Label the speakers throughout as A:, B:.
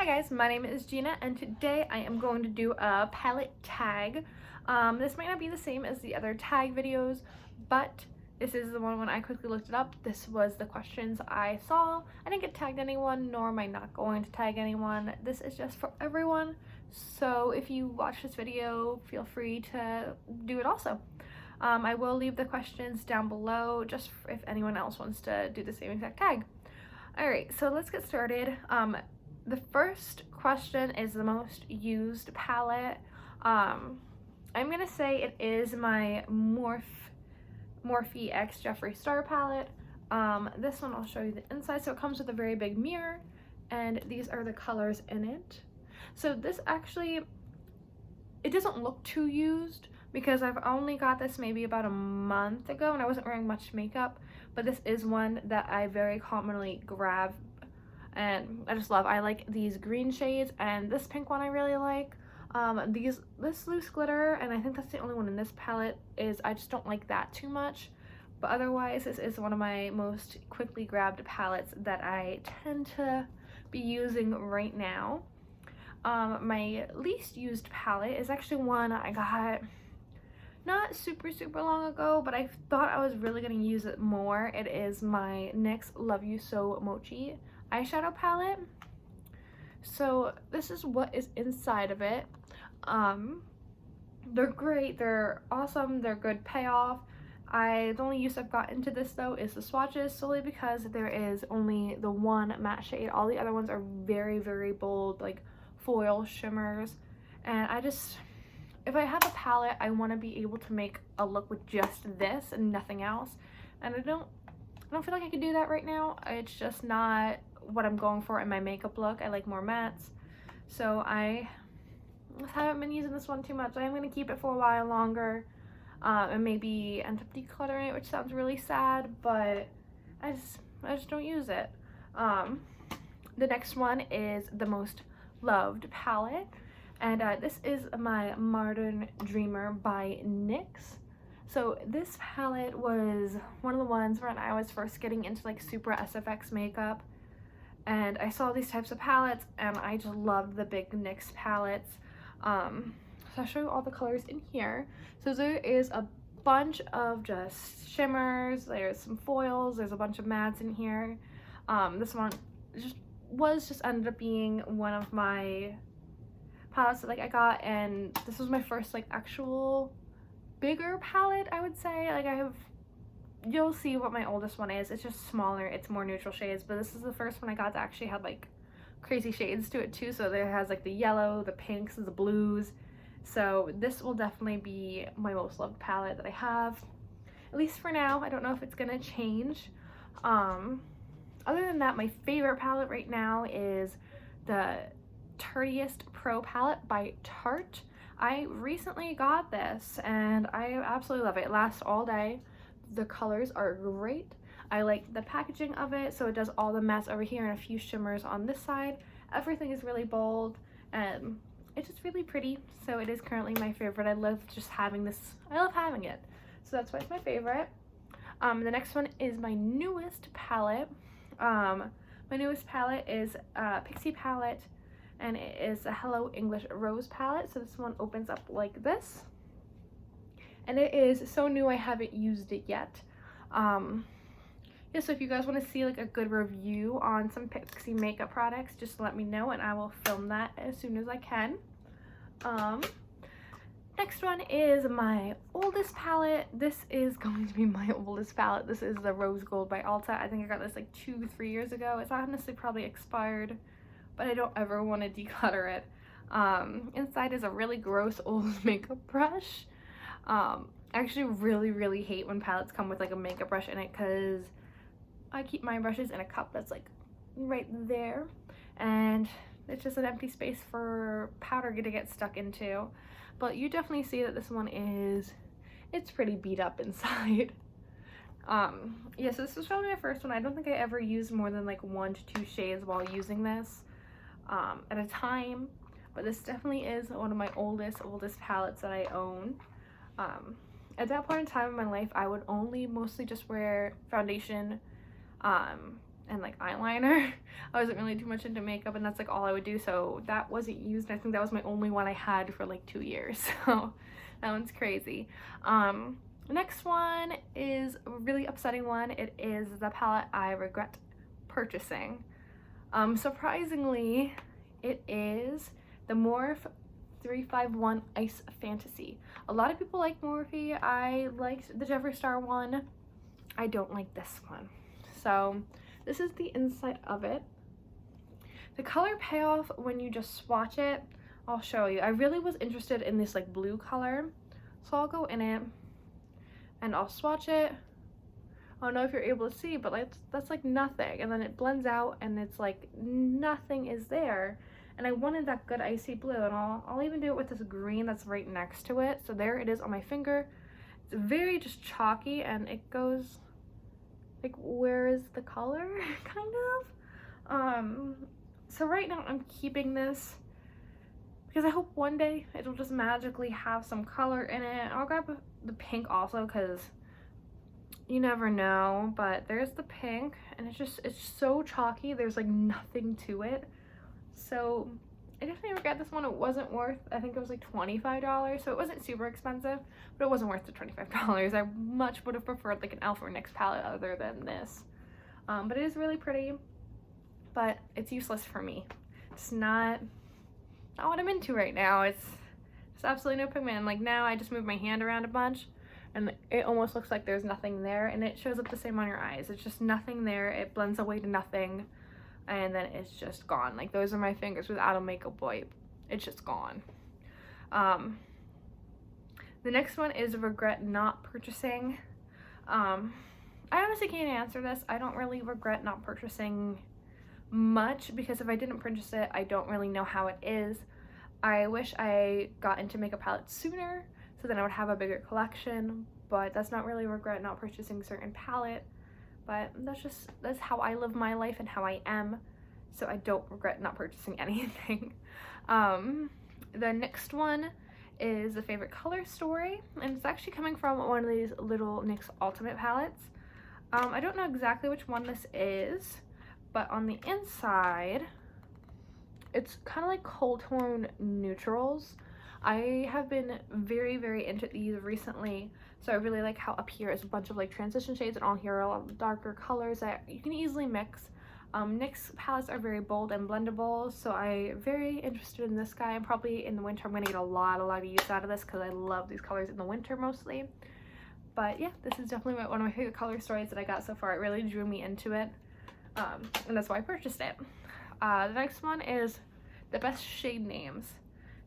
A: Hi guys, my name is Gina and today I am going to do a palette tag. This might not be the same as the other tag videos, but this is the one when I quickly looked it up. This was the questions I saw. I didn't get tagged anyone, nor am I not going to tag anyone. This is just for everyone. So if you watch this video, feel free to do it also. I will leave the questions down below just if anyone else wants to do the same exact tag. Alright, so let's get started. The first question is the most used palette. I'm gonna say it is my Morphe X Jeffree Star palette. This one I'll show you the inside. So it comes with a very big mirror, and these are the colors in it. So this actually, it doesn't look too used because I've only got this maybe about a month ago and I wasn't wearing much makeup, but this is one that I very commonly grab and I just love. I like these green shades, and this pink one I really like. This loose glitter, and I think that's the only one in this palette, is I just don't like that too much. But otherwise, this is one of my most quickly grabbed palettes that I tend to be using right now. My least used palette is actually one I got not super long ago, but I thought I was really going to use it more. It is my NYX Love You So Mochi eyeshadow palette. So this is what is inside of it. They're great, they're awesome, they're good payoff. The only use I've got into this though is the swatches, solely because there is only the one matte shade. All the other ones are very bold, like foil shimmers, and if I have a palette, I want to be able to make a look with just this and nothing else, and I don't feel like I can do that right now. It's just not what I'm going for in my makeup look. I like more mattes, so I haven't been using this one too much. I am going to keep it for a while longer, and maybe end up decluttering it, which sounds really sad, but I just don't use it. The next one is the most loved palette, and this is my Modern Dreamer by NYX. So this palette was one of the ones when I was first getting into like super SFX makeup, and I saw these types of palettes and I just loved the big NYX palettes. So I'll show you all the colors in here. So there is a bunch of just shimmers, there's some foils, there's a bunch of mattes in here. This one just ended up being one of my palettes that I got, and this was my first like actual bigger palette, I would say. Like you'll see what my oldest one is. It's just smaller, it's more neutral shades, but this is the first one I got that actually had like crazy shades to it too. So there has like the yellow, the pinks, and the blues. So this will definitely be my most loved palette that I have, at least for now. I don't know if it's gonna change. Other than that, my favorite palette right now is the Tartiest Pro palette by Tarte. I recently got this and I absolutely love it. It lasts all day. The colors are great. I like the packaging of it, so it does all the mattes over here and a few shimmers on this side. Everything is really bold and it's just really pretty, so it is currently my favorite. I love just having this. I love having it, so that's why it's my favorite. The next one is my newest palette. My newest palette is a Pixie palette, and it is a Hello English Rose palette. So this one opens up like this, and it is so new I haven't used it yet. Yeah, so if you guys want to see like a good review on some Pixie makeup products, just let me know and I will film that as soon as I can. Next one is my oldest palette. This is going to be my oldest palette. This is the Rose Gold by Ulta. I think I got this like 2-3 years ago. It's honestly probably expired, but I don't ever want to declutter it. Inside is a really gross old makeup brush. I actually really hate when palettes come with like a makeup brush in it, because I keep my brushes in a cup that's like right there, and it's just an empty space for powder to get stuck into. But you definitely see that this one it's pretty beat up inside. Yeah, so this was probably my first one. I don't think I ever used more than like 1 to 2 shades while using this at a time, but this definitely is one of my oldest palettes that I own. At that point in time in my life, I would only mostly just wear foundation and like eyeliner. I wasn't really too much into makeup, and that's like all I would do, so that wasn't used. I think that was my only one I had for like 2 years, so that one's crazy. Next one is a really upsetting one. It is the palette I regret purchasing. Surprisingly, it is the Morphe 351 Ice Fantasy. A lot of people like Morphe. I liked the Jeffree Star one. I don't like this one. So this is the inside of it. The color payoff when you just swatch it, I'll show you. I really was interested in this like blue color, so I'll go in it and I'll swatch it. I don't know if you're able to see, but like that's like nothing, and then it blends out and it's like nothing is there. And I wanted that good icy blue, and I'll even do it with this green that's right next to it. So there it is on my finger. It's very just chalky, and it goes like, where is the color? Kind of. So right now I'm keeping this because I hope one day it'll just magically have some color in it. I'll grab the pink also because you never know, but there's the pink, and it's so chalky. There's like nothing to it. So I definitely regret this one. It wasn't worth, I think it was like $25, so it wasn't super expensive, but it wasn't worth the $25. I much would have preferred like an e.l.f. or NYX palette other than this. But it is really pretty, but it's useless for me. It's not what I'm into right now. It's absolutely no pigment. Like now I just move my hand around a bunch and it almost looks like there's nothing there, and it shows up the same on your eyes. It's just nothing there. It blends away to nothing, and then it's just gone. Like those are my fingers without a makeup wipe. It's just gone. The next one is regret not purchasing. I honestly can't answer this. I don't really regret not purchasing much because if I didn't purchase it, I don't really know how it is. I wish I got into makeup palettes sooner so then I would have a bigger collection, but that's not really regret not purchasing certain palette. But that's how I live my life and how I am, so I don't regret not purchasing anything. The next one is the favorite color story, and it's actually coming from one of these little NYX Ultimate palettes. I don't know exactly which one this is, but on the inside it's kind of like cold tone neutrals. I have been very, very into these recently, so I really like how up here is a bunch of like transition shades, and all here are a lot of darker colors that you can easily mix. NYX palettes are very bold and blendable, so I'm very interested in this guy, and probably in the winter I'm going to get a lot of use out of this because I love these colors in the winter mostly. But yeah, this is definitely one of my favorite color stories that I got so far. It really drew me into it, and that's why I purchased it. The next one is the best shade names.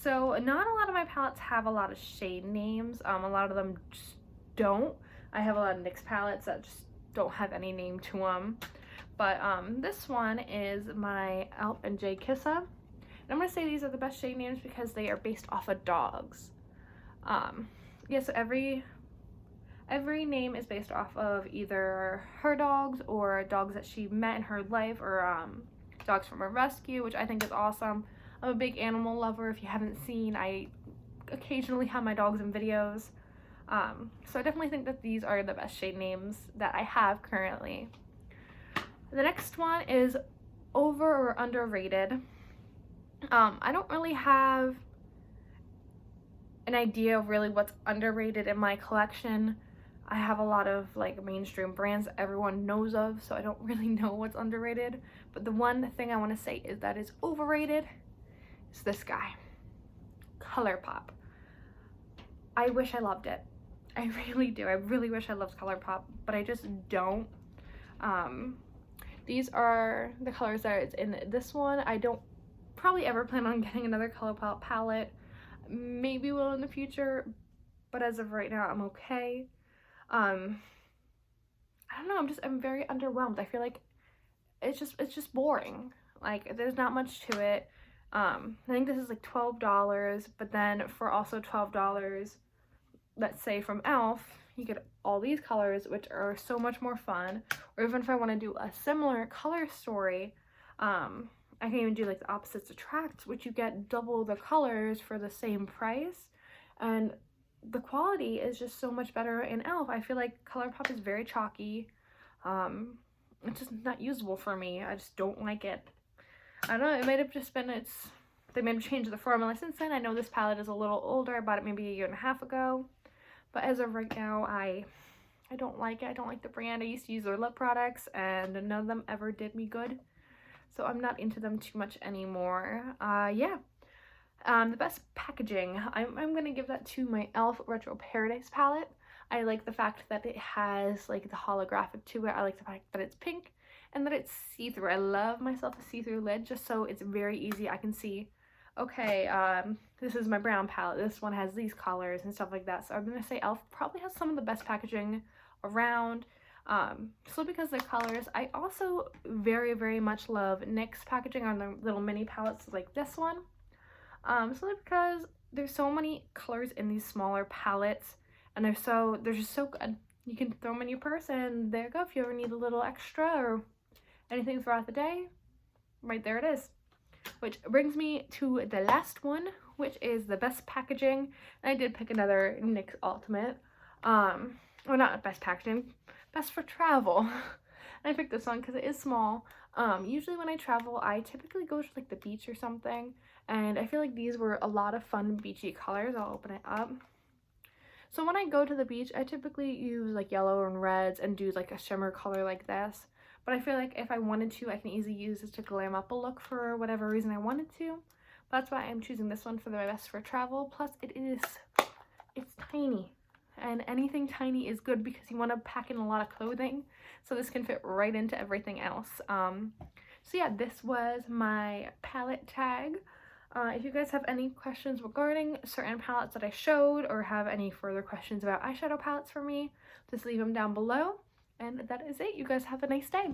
A: So not a lot of my palettes have a lot of shade names. A lot of them just don't. I have a lot of NYX palettes that just don't have any name to them. But this one is my e.l.f. and J. Kissa. And I'm going to say these are the best shade names because they are based off of dogs. Yeah, so every name is based off of either her dogs or dogs that she met in her life, or dogs from a rescue, which I think is awesome. I'm a big animal lover. If you haven't seen, I occasionally have my dogs in videos. So I definitely think that these are the best shade names that I have currently. The next one is over or underrated. I don't really have an idea of really what's underrated in my collection. I have a lot of like mainstream brands that everyone knows of, so I don't really know what's underrated. But the one thing I want to say is that is overrated is this guy, ColourPop. I wish I loved it. I really do. I really wish I loved ColourPop, but I just don't. These are the colors that it's in this one. I don't probably ever plan on getting another ColourPop palette. Maybe will in the future, but as of right now, I'm okay. I don't know, I'm very underwhelmed. I feel like it's just boring. Like there's not much to it. I think this is like $12, but then for also $12, let's say from e.l.f., you get all these colors, which are so much more fun. Or even if I want to do a similar color story, I can even do like the opposites attract, which you get double the colors for the same price, and the quality is just so much better in e.l.f. I feel like ColourPop is very chalky. it's just not usable for me. I just don't like it. I don't know, it might have just been they may have changed the formula since then. I know this palette is a little older. I bought it maybe a year and a half ago. But as of right now, I don't like it. I don't like the brand. I used to use their lip products and none of them ever did me good. So I'm not into them too much anymore. Yeah. The best packaging, I'm gonna give that to my e.l.f. Retro Paradise palette. I like the fact that it has like the holographic to it. I like the fact that it's pink and that it's see-through. I love myself a see-through lid just so it's very easy. I can see, okay, this is my brown palette. This one has these colors and stuff like that. So I'm gonna say e.l.f. probably has some of the best packaging around. So because they're colors. I also very, very much love NYX's packaging on their little mini palettes like this one. So because there's so many colors in these smaller palettes and they're just so good. You can throw them in your purse and there you go. If you ever need a little extra or anything throughout the day, right there it is. Which brings me to the last one, which is the best packaging. And I did pick another NYX Ultimate. Well, not best packaging, best for travel. And I picked this one because it is small. Usually when I travel, I typically go to like the beach or something. And I feel like these were a lot of fun beachy colors. I'll open it up. So when I go to the beach, I typically use like yellow and reds and do like a shimmer color like this. But I feel like if I wanted to, I can easily use this to glam up a look for whatever reason I wanted to. That's why I'm choosing this one for the best for travel. Plus it's tiny. And anything tiny is good because you want to pack in a lot of clothing. So this can fit right into everything else. So yeah, this was my palette tag. If you guys have any questions regarding certain palettes that I showed or have any further questions about eyeshadow palettes for me, just leave them down below. And that is it. You guys have a nice day.